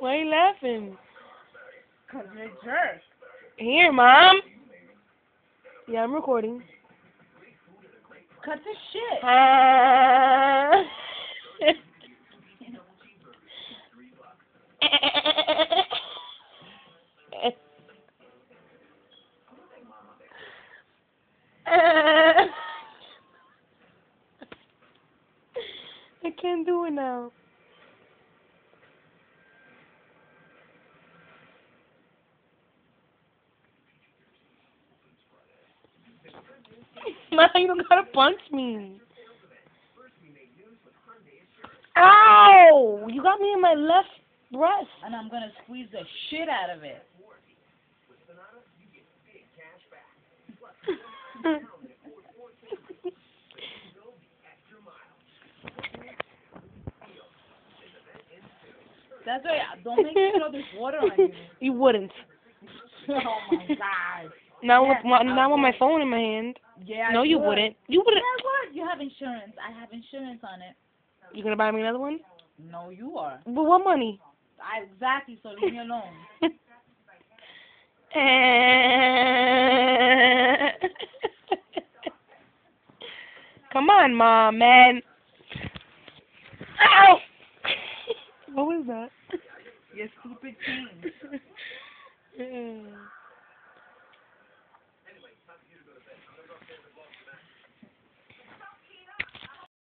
Why are you laughing? Cause you're a jerk. Here, Mom. Yeah, I'm recording. Cut the shit. I can't do it now. Now you don't gotta punch me. Ow! You got me in my left breast. And I'm gonna squeeze the shit out of it. That's why don't make me throw this water on you. You wouldn't. Oh my god. Not Yes, not I with my would. phone in my hand. Yeah, No, I you would. wouldn't. You Yeah, wouldn't. I would. You have insurance. I have insurance on it. You gonna buy me another one? No, you are. But what money? Exactly, so leave me alone. Come on, Mom, man. Ow! What was that? You stupid king.